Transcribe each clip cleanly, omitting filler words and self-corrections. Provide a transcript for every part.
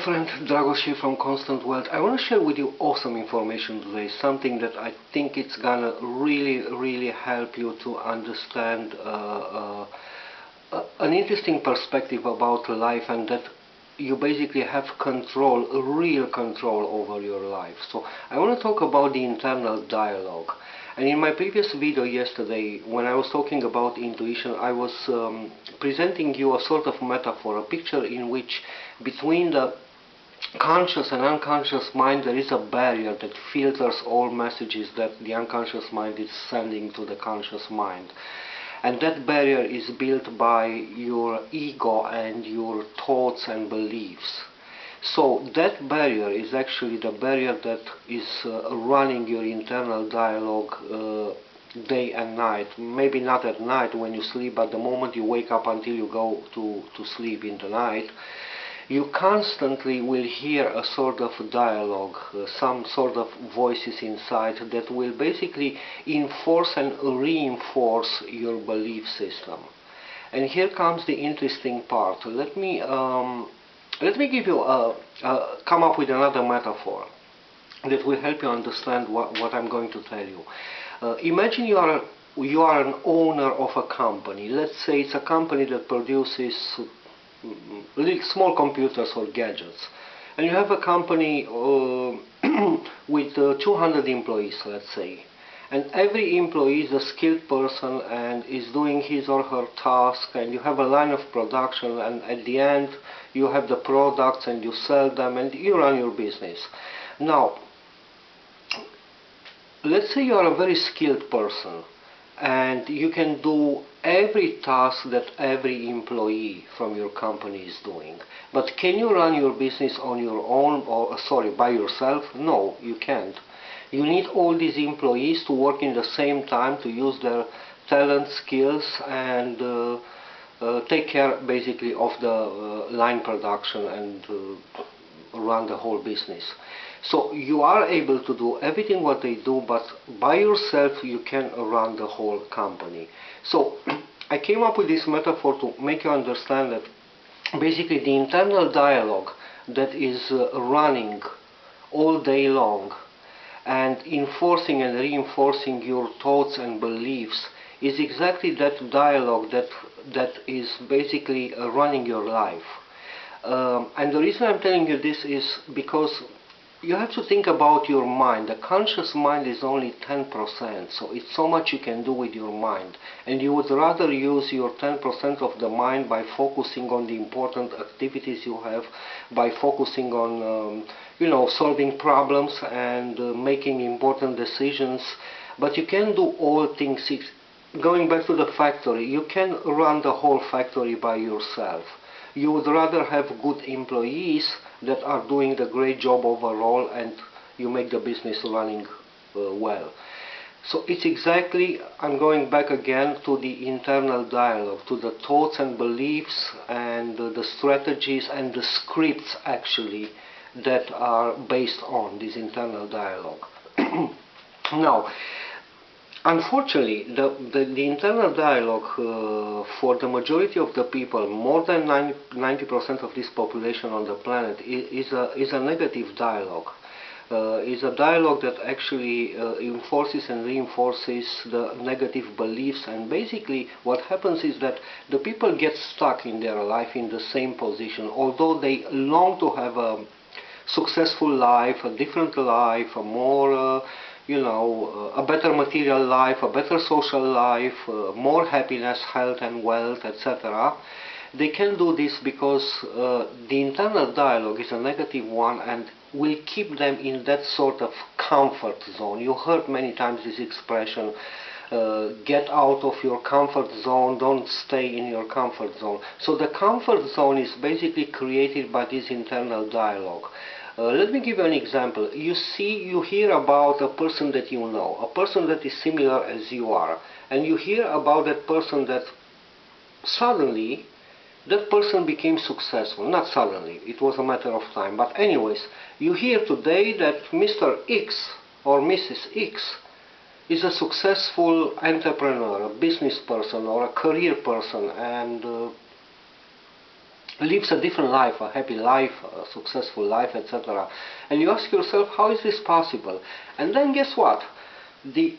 friend Dragos here from Constant Wealth. I want to share with you awesome information today, something that I think it's gonna really help you to understand an interesting perspective about life, and that you basically have control, real control over your life. So I want to talk about the internal dialogue. And in my previous video yesterday, when I was talking about intuition, I was presenting you a sort of metaphor, a picture in which between the conscious and unconscious mind there is a barrier that filters all messages that the unconscious mind is sending to the conscious mind. And that barrier is built by your ego and your thoughts and beliefs. So that barrier is actually the barrier that is running your internal dialogue day and night. Maybe not at night when you sleep, but the moment you wake up until you go to sleep in the night, you constantly will hear a sort of dialogue, some sort of voices inside that will basically enforce and reinforce your belief system. And here comes the interesting part. Let me give you come up with another metaphor that will help you understand what I'm going to tell you. Imagine you are an owner of a company. Let's say it's a company that produces small computers or gadgets, and you have a company with 200 employees, let's say, and every employee is a skilled person and is doing his or her task, and you have a line of production, and at the end you have the products and you sell them and you run your business. Now, let's say you are a very skilled person and you can do every task that every employee from your company is doing. But can you run your business on your own, or by yourself? No, you can't. You need all these employees to work in the same time, to use their talent, skills, and take care basically of the line production and run the whole business. So you are able to do everything what they do, but by yourself you can run the whole company. So I came up with this metaphor to make you understand that basically the internal dialogue that is running all day long and enforcing and reinforcing your thoughts and beliefs is exactly that dialogue that is basically running your life. And the reason I'm telling you this is because you have to think about your mind. The conscious mind is only 10%, so it's so much you can do with your mind. And you would rather use your 10% of the mind by focusing on the important activities you have, by focusing on solving problems and making important decisions. But you can do all things. Going back to the factory, you can run the whole factory by yourself. You would rather have good employees that are doing the great job overall, and you make the business running well. So it's exactly, I'm going back again to the internal dialogue, to the thoughts and beliefs and the strategies and the scripts actually that are based on this internal dialogue. Now, unfortunately, the internal dialogue for the majority of the people, more than 90% of this population on the planet, is a negative dialogue. Is a dialogue that actually enforces and reinforces the negative beliefs, and basically what happens is that the people get stuck in their life in the same position, although they long to have a successful life, a different life, a more a better material life, a better social life, more happiness, health and wealth, etc. They can do this because the internal dialogue is a negative one and will keep them in that sort of comfort zone. You heard many times this expression, get out of your comfort zone, don't stay in your comfort zone. So the comfort zone is basically created by this internal dialogue. Let me give you an example. You hear about a person that you know, a person that is similar as you are, and you hear about that person that suddenly that person became successful. Not suddenly, it was a matter of time. But anyways, you hear today that Mr. X or Mrs. X is a successful entrepreneur, a business person or a career person, and lives a different life, a happy life, a successful life, etc. And you ask yourself, how is this possible? And then guess what? The,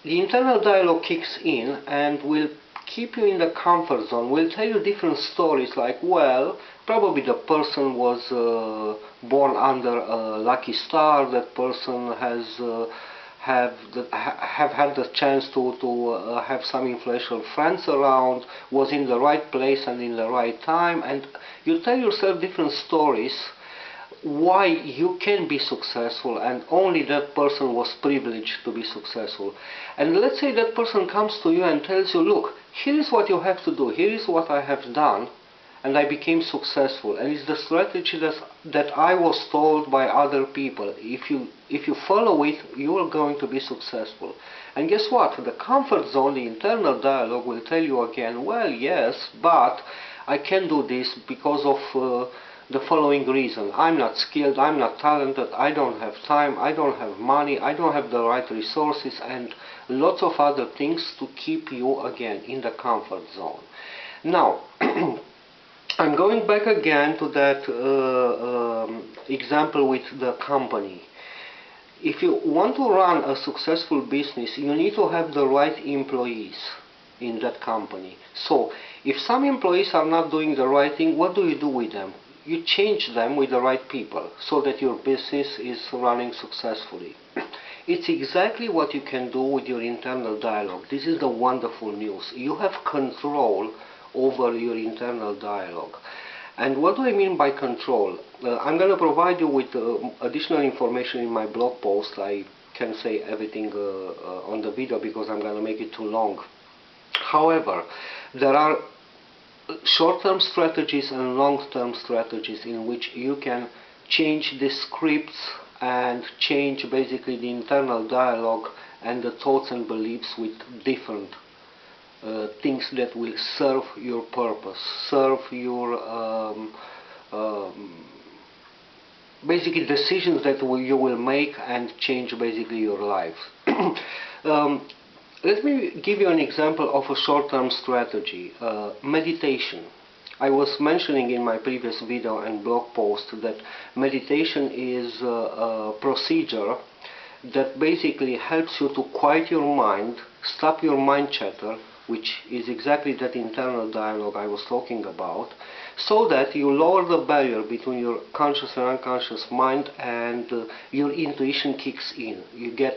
the internal dialogue kicks in and will keep you in the comfort zone, will tell you different stories like, well, probably the person was born under a lucky star, that person has have had the chance to have some influential friends around, was in the right place and in the right time, and you tell yourself different stories why you can be successful, and only that person was privileged to be successful. And let's say that person comes to you and tells you, look, here is what you have to do, here is what I have done, and I became successful, and it's the strategy that I was told by other people. If you follow it, you are going to be successful. And guess what? The comfort zone, the internal dialogue, will tell you again, well, yes, but I can do this because of the following reason. I'm not skilled, I'm not talented, I don't have time, I don't have money, I don't have the right resources, and lots of other things to keep you again in the comfort zone. Now, I'm going back again to that example with the company. If you want to run a successful business, you need to have the right employees in that company. So, if some employees are not doing the right thing, what do you do with them? You change them with the right people so that your business is running successfully. It's exactly what you can do with your internal dialogue. This is the wonderful news. You have control over your internal dialogue. And what do I mean by control? I'm going to provide you with additional information in my blog post. I can't say everything on the video because I'm going to make it too long. However, there are short-term strategies and long-term strategies in which you can change the scripts and change basically the internal dialogue and the thoughts and beliefs with different things that will serve your purpose, serve your basically decisions that you will make and change basically your life. Let me give you an example of a short-term strategy. Meditation. I was mentioning in my previous video and blog post that meditation is a procedure that basically helps you to quiet your mind, stop your mind chatter, which is exactly that internal dialogue I was talking about, so that you lower the barrier between your conscious and unconscious mind, and your intuition kicks in. You get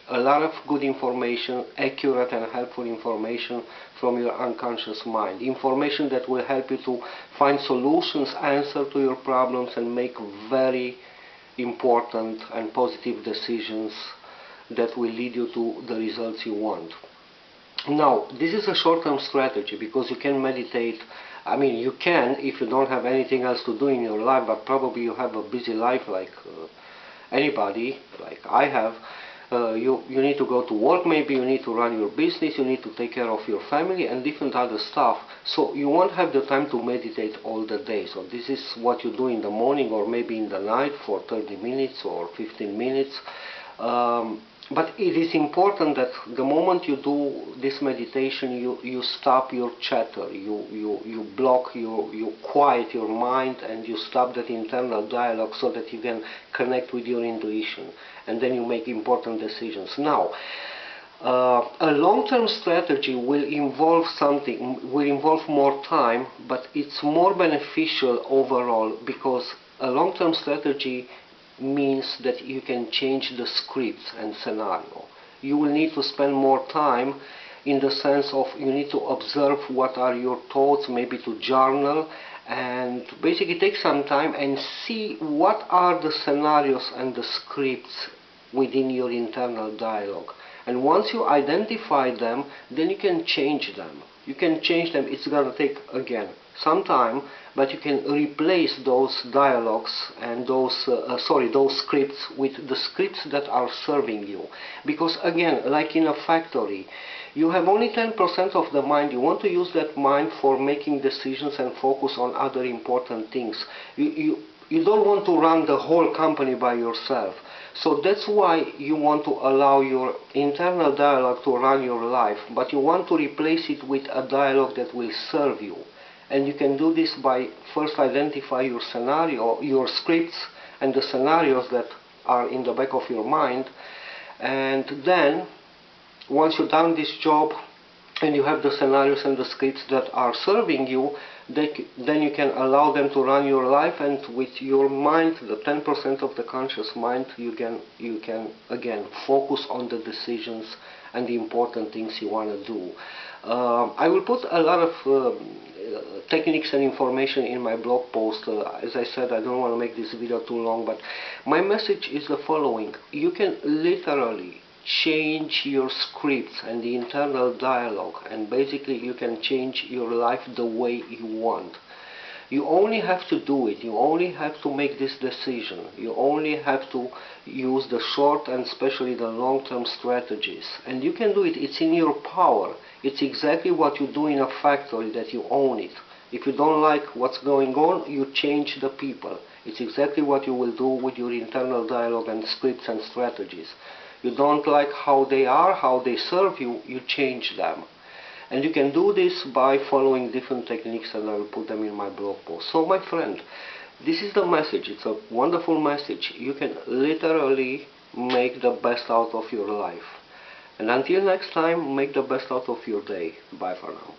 a lot of good information, accurate and helpful information from your unconscious mind. Information that will help you to find solutions, answer to your problems, and make very important and positive decisions that will lead you to the results you want. Now, this is a short-term strategy because you can meditate. I mean, you can if you don't have anything else to do in your life, but probably you have a busy life like anybody, like I have. You need to go to work, maybe you need to run your business, you need to take care of your family and different other stuff. So you won't have the time to meditate all the day. So this is what you do in the morning or maybe in the night for 30 minutes or 15 minutes. But it is important that the moment you do this meditation, you stop your chatter, you block, you quiet your mind, and you stop that internal dialogue so that you can connect with your intuition, and then you make important decisions. Now, a long-term strategy will involve more time, but it's more beneficial overall because a long-term strategy means that you can change the scripts and scenario. You will need to spend more time in the sense of you need to observe what are your thoughts, maybe to journal, and basically take some time and see what are the scenarios and the scripts within your internal dialogue. And once you identify them, then you can change them. You can change them. It's going to take, again, some time, but you can replace those dialogues and those scripts with the scripts that are serving you. Because again, like in a factory, you have only 10% of the mind. You want to use that mind for making decisions and focus on other important things. You don't want to run the whole company by yourself. So that's why you want to allow your internal dialogue to run your life, but you want to replace it with a dialogue that will serve you. And you can do this by first identify your scenario, your scripts and the scenarios that are in the back of your mind. And then once you've done this job and you have the scenarios and the scripts that are serving you, then you can allow them to run your life, and with your mind, the 10% of the conscious mind, you can again focus on the decisions and the important things you want to do. I will put a lot of techniques and information in my blog post. As I said, I don't want to make this video too long, but my message is the following. You can literally change your scripts and the internal dialogue, and basically you can change your life the way you want. You only have to do it. You only have to make this decision. You only have to use the short and especially the long-term strategies. And you can do it. It's in your power. It's exactly what you do in a factory, that you own it. If you don't like what's going on, you change the people. It's exactly what you will do with your internal dialogue and scripts and strategies. You don't like how they are, how they serve you, you change them. And you can do this by following different techniques, and I will put them in my blog post. So my friend, this is the message. It's a wonderful message. You can literally make the best out of your life. And until next time, make the best out of your day. Bye for now.